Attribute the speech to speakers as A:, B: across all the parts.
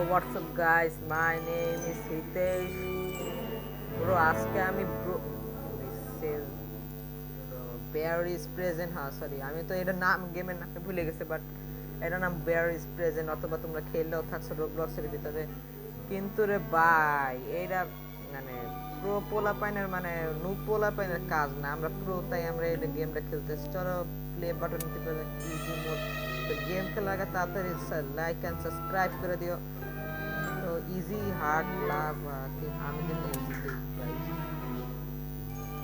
A: what's up guys, my name is Hitesh. Bro, আজকে আমি bear is present, হ্যাঁ sorry, আমি তো এটা নাম গেমের নামে ভুলে গেছি, বাট এটা নাম বেয়ার ইজ প্রেজেন্ট, অথবা তোমরা খেললেও থাকছো রোবলক্সের ভিতরে। কিন্তু রে ভাই, এইটা মানে প্রো পোলা পাইনের মানে নু পোলা পাইনের কাজ না, আমরা প্রো, তাই আমরা এই গেমটা খেলতেছি। চলো প্লে বাটন টিপে ইজি মোড। তো গেম খেলার আগে তাড়াতাড়ি লাইক অ্যান্ড সাবস্ক্রাইব করে দিও। তো ইজি হার্ড লাভ, আমি কিন্তু ইজি দিই গাইস।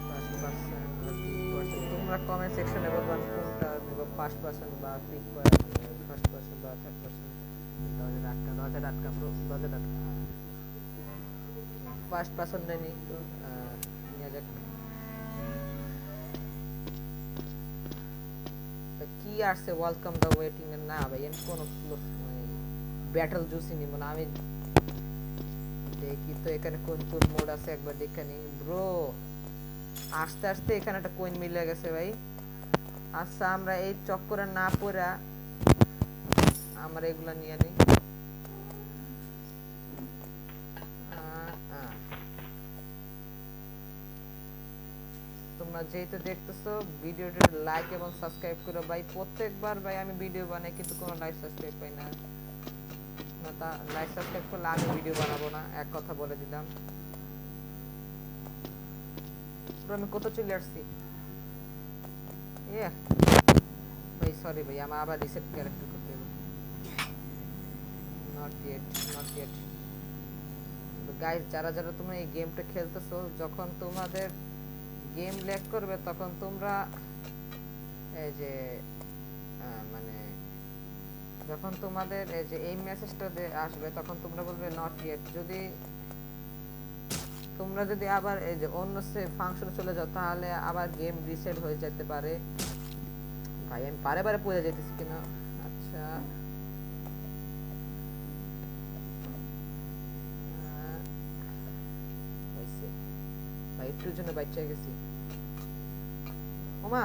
A: ফার্স্ট পারসন বা থ্রি পারসন, তোমরা কমেন্ট সেকশনে বলবা কোনটা নিব, ফার্স্ট পারসন বা থ্রি ফার্স্ট পারসন বা থার্ড পারসন। দরজা আটকা ব্রো, দরজা আটকা। ফার্স্ট পারসনটা নিই একটু, নিয়ে যাক। কি আসছে ওয়েলকাম দ্য ওয়েটিং এর? না ভাই, আমি কোনো ব্যাটল জুসই নিব না। আমি দেখি তো এখানে কোন কোন মোড আছে, একবার দেখে নিই। ব্রো আস্তে আস্তে এখানে একটা কোইন মিলে গেছে ভাই। আচ্ছা, আমরা এই চক্করে না পড়া আমরা এগুলা নিয়ে নিই। তোমরা যেহেতু দেখতেছো, ভিডিওটা লাইক এবং সাবস্ক্রাইব করো ভাই। প্রত্যেকবার ভাই আমি ভিডিও বানাই কিন্তু কোনো লাইক সাবস্ক্রাইব পাই না। না, তা লাইক সাবস্ক্রাইব করলে আমি ভিডিও বানাবো না, এক কথা বলে দিলাম। আমি কত চলে আসছি ভাই, সরি ভাই, আমার আবার রিসেট ক্যারেক্টার করতে হবে। Not yet. গাইস, যারা যারা তোমরা এই গেমটা খেলতেছো, যখন তোমাদের গেম ল্যাগ করবে তখন তোমরা এই যে মানে যখন তোমাদের এই যে এই মেসেজটা আসবে তখন তোমরা বলবে নট ইয়েট। যদি তোমরা যদি আবার এই যে অন্য ফাংশনে চলে যাও, তাহলে আবার গেম রিসেট হয়ে যেতে পারে। ভাই আমি বারে বারে পড়ে যেতেছি কিনা। আচ্ছা, ভাই একটুর জন্য বাচ্চা গেছি। ওমা,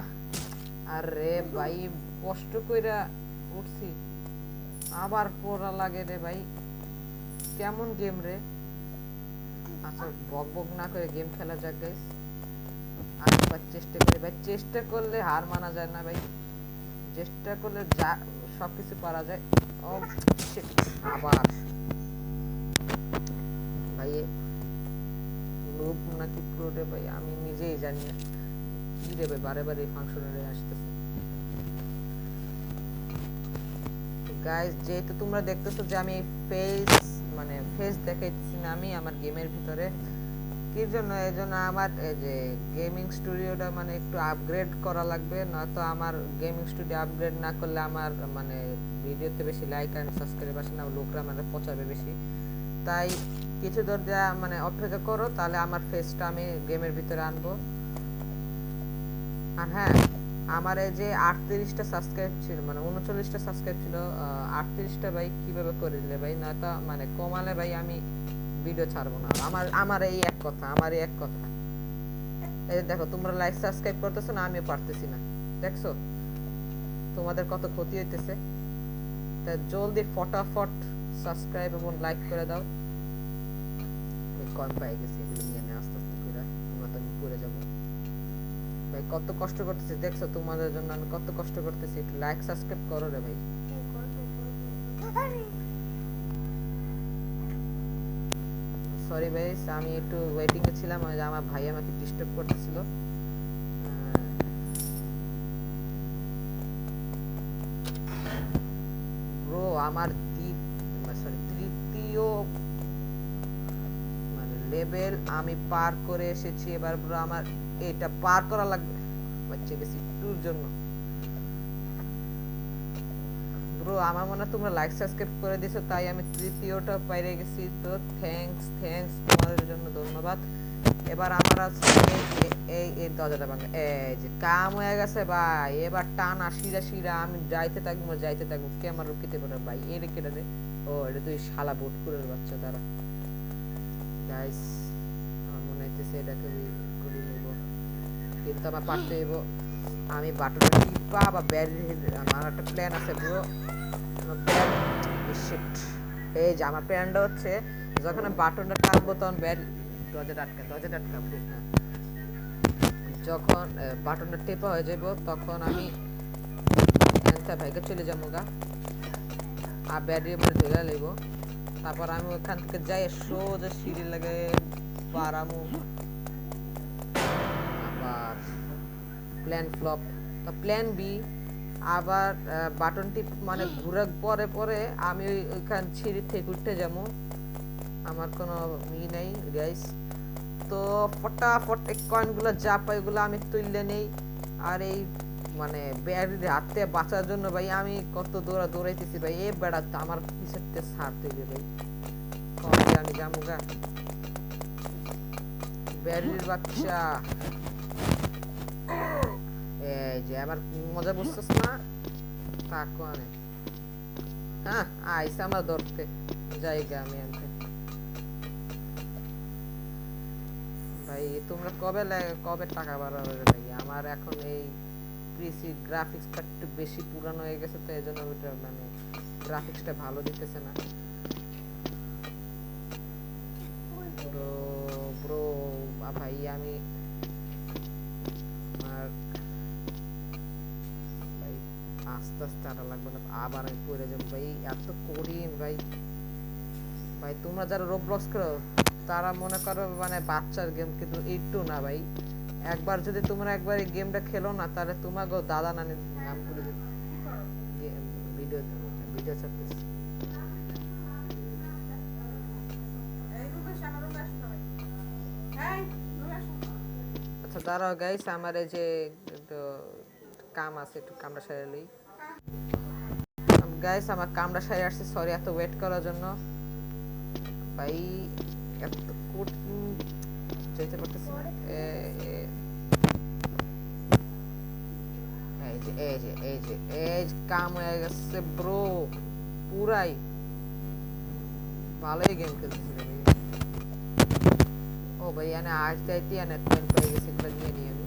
A: আরে ভাই কষ্ট কইরা উঠছি, আবার পড়া লাগে রে ভাই। কেমন গেম রে। আচ্ছা, বক বক না করে গেম খেলা যাক গাইস। আরেকবার চেষ্টা করি ভাই, চেষ্টা করলে হার মানা যায় না ভাই, চেষ্টা করলে যা সবকিছু পারা যায়। ও শিট, আবার ভাই গ্রুপ নাকি প্রো রে ভাই, আমি নিজেই জানি না কি রে ভাই, বারে বারে এই ফাংশনে আসতেছে। গাইস, যেহেতু তোমরা দেখতেছো যে আমি ফেস দেখাইতেছি না আমি আমার গেমের ভিতরে, কি জন্য? এই জন্য আমার এই যে গেমিং স্টুডিওটা মানে একটু আপগ্রেড করা লাগবে, নয়তো আমার গেমিং স্টুডিও আপগ্রেড না করলে আমার মানে ভিডিওতে বেশি লাইক আর সাবস্ক্রাইব আসে না, লোকরা মানে পচাবে বেশি। তাই কিছু দূর যা মানে অপেক্ষা করো, তাহলে আমার ফেসটা আমি গেমের ভিতরে আনবো। আর হ্যাঁ, আমার এই যে 38টা সাবস্ক্রাইব ছিল, মানে 39টা সাবস্ক্রাইব ছিল, 38টা ভাই কিভাবে করে দিলে ভাই, নয়তো মানে কমালে ভাই আমি ভিডিও ছাড়বো না। আমার এই এক কথা, এই দেখো, তোমরা লাইক সাবস্ক্রাইব করতেছো না, আমিও পারতেছি না। দেখছো তোমাদের কত ক্ষতি হইতেছে। তা জলদি ফটাফট সাবস্ক্রাইব এবং লাইক করে দাও। আমি কম পাই গেছি, এগুলো নিয়ে আমি আস্তে আস্তে করে, তোমরা তো আমি করে যাবো ভাই। কত কষ্ট করতেছি দেখছো, তোমাদের জন্য আমি কত কষ্ট করতেছি। একটু লাইক সাবস্ক্রাইব করো রে ভাই। সরি ভাই, আমি একটু ওয়েটিং এ ছিলাম, আমার ভাই আমাকে ডিস্টার্ব করতেছিল। ব্রো আমার তৃতীয় মানে লেভেল আমি পার করে এসেছি। এবার ব্রো আমার এটা পার করা লাগবে, বাচ্চা গেছি একটুর জন্য। ব্রো আমার মনে হয় তোমরা লাইক সাবস্ক্রাইব করে দিছো, তাই আমি তৃতীয়টা পাইরে গেছি। তো থ্যাঙ্কস তোমাদের জন্য, ধন্যবাদ। এবার আমার আছে এই দরজাটা ভাঙা, এই যে কাম হয়ে গেছে ভাই। এবার টানা শিরা আমি যাইতে থাকবো কে আমার রুকিতে পারে ভাই। এর কেটে দে। ও এটা তুই শালা ভুটকুরের বাচ্চা। দ্বারা গাইস, আমার মনে হইতেছে এটাকে করে নিব, কিন্তু আমার পারতে হইব। আমি বাটনটা টিপা বা ব্যারিকেড, আমার একটা প্ল্যান আছে ব্রো। শিট, এই যে আমার প্ল্যানটা হচ্ছে যখন আমি বাটনটা টানবো তখন দরজাটা আটকাবো, হ্যাঁ। যখন বাটনটা টেপা হয়ে যাব তখন আমি এনতা ভাইকে চলে যাবো গা আর ব্যাটারি মানে ধরে লইব। তারপর আমি ওখান থেকে যাই সোজা সিঁড়ি লাগে পারামু। আবার প্ল্যান ফ্লপ। তো প্ল্যান বি আবার বাটন টিপ মানে ঘুরে পরে পরে আমি ওইখান সিঁড়ি থেকে উঠতে যাবো। আমার কোনো নেই গাইস। তো ফটাফট এই কয়েনগুলো যা পাই ওগুলো আমি তুললে নেই। আর এই মানে ব্যাটারির হাতে বাঁচার জন্য ভাই আমি কত দৌড়াইতেছি ভাই। এ বেড়াতে আমার পিছের সার দেবে ভাই। কবে আমি যাবো গা ব্যাটারির বাচ্চা। এই যে আবার মজা বুঝছিস না তা কোনে। হ্যাঁ আইসা আমার ধরতে জায়গা আমি আনতে। ভাই তোমরা কবে টাকা বাড়াবে ভাই? আমার এখন এই পিসি গ্রাফিক্সটা একটু বেশি পুরানো হয়ে গেছে, তো এজন্য ওটা মানে গ্রাফিক্সটা ভালো দিতেছে না। ব্রো ব্রো ভাই আমি আর ভাই আস্তে আস্তে আটা লাগবে না, আবার আমি পড়ে যাবো ভাই। এত কঠিন ভাই। ভাই তোমরা যারা রোবলক্স করো তারা মনে করো মানে বাচ্চার গেম, কিন্তু একটু না ভাই। একবার যদি তোমরা একবার এই গেমটা খেলো না তাহলে তোমাকে দাদা নানির নাম করে দিবে। ভিডিও ভিডিও ছাড়তেছি। আচ্ছা দাঁড়াও গাইস, আমার এই যে একটু কাম আছে, একটু কামড়া সারে লই। গাইস আমার কামড়া সারে আসছে, সরি এত ওয়েট করার জন্য ভাই। এত কঠিন যেতে পারতেছি না। এই যে কাম হয়ে গেছে ব্রো, পুরাই ভালোই গেম খেলতেছি রে ভাই। ও ভাই এনে আসতে আইতে এনে পয়েন্ট পেয়ে গেছি, এগুলো নিয়ে নিয়ে আমি।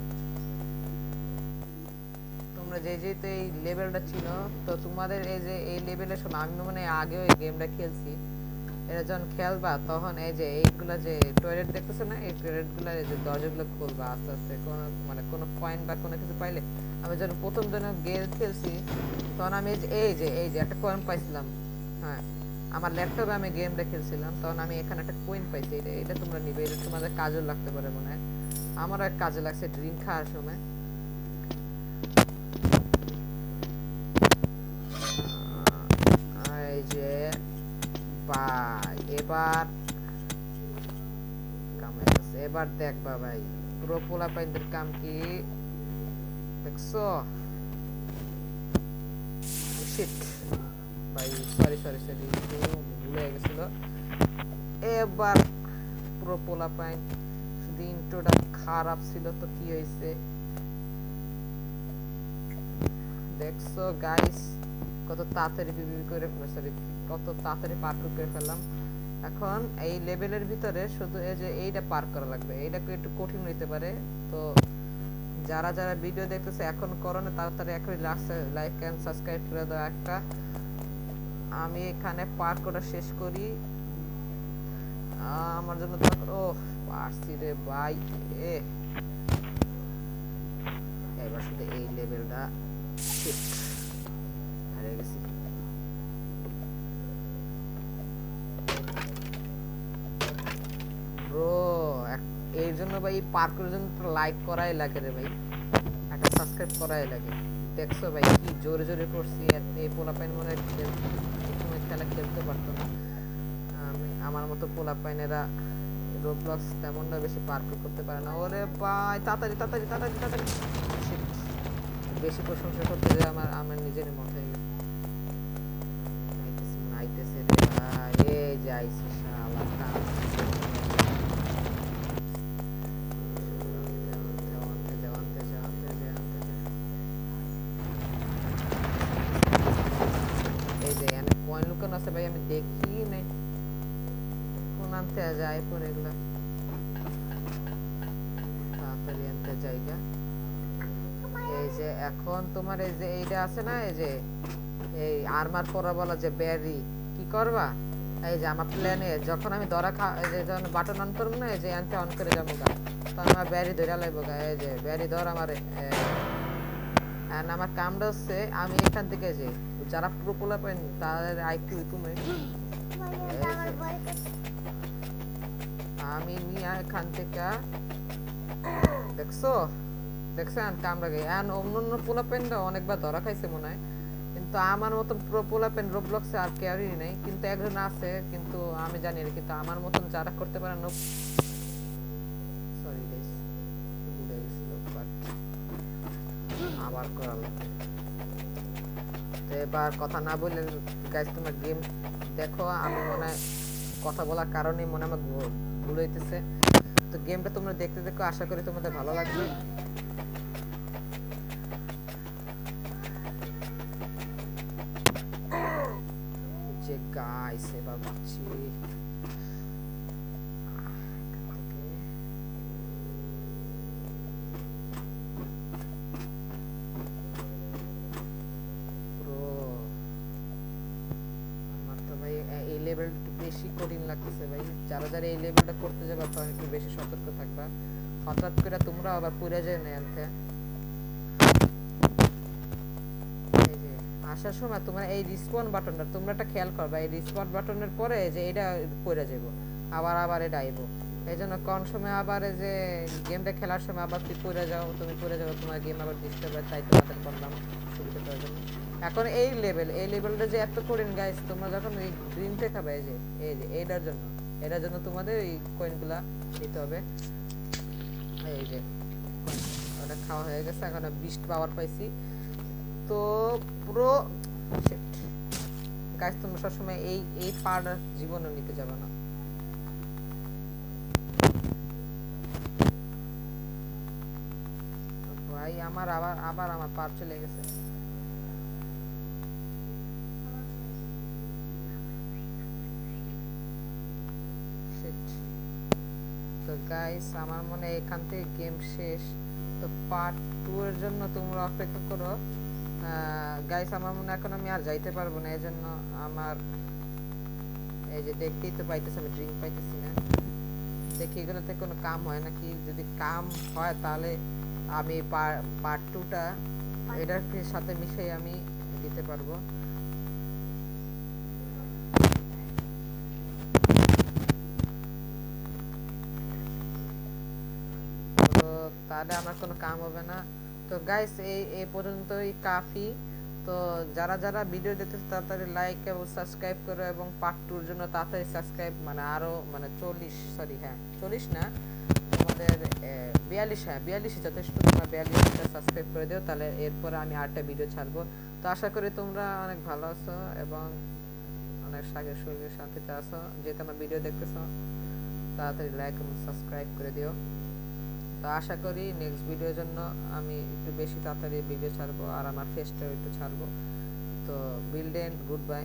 A: তোমরা যেহেতু এই লেভেলটা ছিল, তো তোমাদের এই যে এই লেভেলে শোনো, আমি মানে আগেও এই গেমটা খেলছি। এটা যখন খেলবা তখন এই যে এইগুলা যে টয়লেট দেখতেছো না, এই টয়লেট গুলা এই যে দরজাগুলো খুলবা আস্তে আস্তে। কোনো মানে কোনো কয়েন বা কোনো কিছু পাইলে, আমি যখন প্রথম দিন গেম খেলছি তখন আমি এই যে একটা কয়েন পাইছিলাম। হ্যাঁ আমার ল্যাপটপে আমি গেমটা খেলছিলাম, তখন আমি এখানে একটা কয়েন পাইছি। এটা তোমরা নিবে, এটা তোমাদের কাজেও লাগতে পারে মনে হয়। আমারও এক কাজে লাগছে ড্রিঙ্ক খাওয়ার সময়। এই যে ভাই এবার এবার দেখবা ভাই পুরো পোলা পাইনদের কাম কি দেখছো। শিট ভাই, সরি ভুলে গেছিল। এবার পুরো পোলা পাইন, শুধু ইন্ট্রোটা খারাপ ছিল তো কি হয়েছে দেখছো গাইস। কত তাড়াতাড়ি বিবি করে, সরি কত তাড়াতাড়ি পার করে ফেললাম। এখন এই লেভেলের ভিতরে শুধু এই যে এইটা পার করা লাগবে, এইটা একটু কঠিন হইতে পারে। তো যারা যারা ভিডিও দেখতেছে এখন করো না, তাড়াতাড়ি এখনই লাইক এন্ড সাবস্ক্রাইব করে দাও একটা। আমি এখানে পার করা শেষ করি আমার জন্য। ও পারছি রে ভাই। এবার শুধু এই লেভেলটা হারিয়ে গেছি। ব্রো এর জন্য ভাই পার করার জন্য লাইক করাই লাগে রে ভাই, একটা সাবস্ক্রাইব করাই লাগে। দেখছো ভাই কি জোরে জোরে করছি, এই পোলাপাইন মনে খেলা খেলতে পারতো না। আমি আমার মতো পোলাপাইনেরা রোবলক্স তেমনটা বেশি পার করতে পারে না। ওরে ভাই তাড়াতাড়ি তাড়াতাড়ি তাড়াতাড়ি তাড়াতাড়ি। বেশি প্রশংসা করতে যে আমার নিজেরই মত হয়ে গেছে। আইতেছে রে ভাই, এই যে আইছে শালা আছে ভাই। আমি দেখি নাই কোন আনতে যায় পরে এগুলা, তাড়াতাড়ি আনতে জায়গা। এই যে এখন তোমার এই যে এইটা আছে না, এই যে এই আর্মার পরা বলা যে ব্যারি কি করবা, এই যে আমার প্ল্যানে যখন আমি ধরা এই যে যখন বাটন অন করবো না, এই যে এনতে অন করে যাবো গা, তখন আমার ব্যারি ধরে লাইবো গা। এই যে ব্যারি ধর আমার আমার কামটা হচ্ছে আমি এখান থেকে যে যারা প্রো পোলা পাইন তাদের আইকিউ কমে, আমি নিয়ে এখান থেকে দেখছো দেখছেন কামড়াগে এখন অন্য অন্য পোলা পেনটা অনেকবার ধরা খাইছে মনে হয়, কিন্তু আমার মতন প্রো পোলা পেন রোবলক্সে আর কেউই নেই, কিন্তু একজন আছে, কিন্তু আমি জানি না, কিন্তু আমার মতন যারা করতে পারে না, সরি গাইস ভুলে গেছিল, বাট আবার করা লাগবে। তো এবার কথা না বলে গাইস তোমরা গেম দেখো, আমি মনে হয় কথা বলার কারণে মনে আমার ভুল হইতেছে। তো গেমটা তোমরা দেখতে দেখো, আশা করি তোমাদের ভালো লাগবে। যে গাইস এবার বাঁচি এই লেভেলটা একটু বেশি কঠিন লাগতেছে ভাই। যারা যারা এই লেভেলটা করতে যাবে তারা একটু বেশি সতর্ক থাকবা, হঠাৎ করে তোমরা আবার পুড়ে যায় না আনতে। এই যে আসার সময় তোমরা এই রিসপন বাটনটা তোমরা একটা খেয়াল করবা, এই রিসপন বাটনের পরে যে এটা পড়ে যাবো, আবার আবার এটা আইব। এই জন্য কোন সময় আবার এই যে গেমটা খেলার সময় আবার তুই পড়ে যাও, তুমি পড়ে যাও, তোমার গেম আবার ডিস্টার্ব হয়, তাই তোমাদের করলাম সুবিধা করার জন্য। এখন এই লেভেলটা যে এত কঠিন গাইস, তোমরা যখন এই গ্রিনতে খাবে, এই যে এটার জন্য তোমাদের এই কয়েনগুলা নিতে হবে। এই যে ওটা খাওয়া হয়ে গেছে, এখন বিস্ট পাওয়ার পাইছি। তো পুরো গাইস তোমরা সবসময় এই পার্ট জীবনে নিতে যাবে না। ভাই আমার আবার আমার পার চলে গেছে। তো গাইস আমার মনে হয় এখান থেকে গেম শেষ। তো পার্ট 2 এর জন্য তোমরা অপেক্ষা করো গাইস। আমার মনে এখন আমি আর যাইতে পারবো না, এজন্য আমার এই যে দেখতেই তো পাইতেছি আমি ড্রিঙ্ক পাইতেছি না, দেখি এগুলোতে কোনো কাম হয় নাকি। যদি কাম হয় তাহলে আমি পার্ট 2টা এটার সাথে মিশিয়ে আমি দিতে পারবো। তো তাহলে আমার কোনো কাম হবে না। তো গাইস এই পর্যন্তই কাফি। তো যারা যারা ভিডিও দেখতেছে তাড়াতাড়ি লাইক এবং সাবস্ক্রাইব করো, এবং পার্ট 2 এর জন্য তাড়াতাড়ি সাবস্ক্রাইব মানে আরো মানে 40 সরি হ্যাঁ 40 না তোমাদের 42, হ্যাঁ 42 যথেষ্ট, তোমরা 42টা সাবস্ক্রাইব করে দিও, তাহলে এরপরে আমি আরেকটা ভিডিও ছাড়বো। তো আশা করি তোমরা অনেক ভালো আছো এবং অনেক শরীরে শান্তিতে আছো। যেহেতু আমার ভিডিও দেখতেছো তাড়াতাড়ি লাইক এবং সাবস্ক্রাইব করে দিও। তো আশা করি নেক্সট ভিডিওর জন্য আমি একটু বেশি তাড়াতাড়ি ভিডিও ছাড়বো আর আমার ফেসটাও একটু ছাড়বো। তো বিল্ডেন গুড বাই।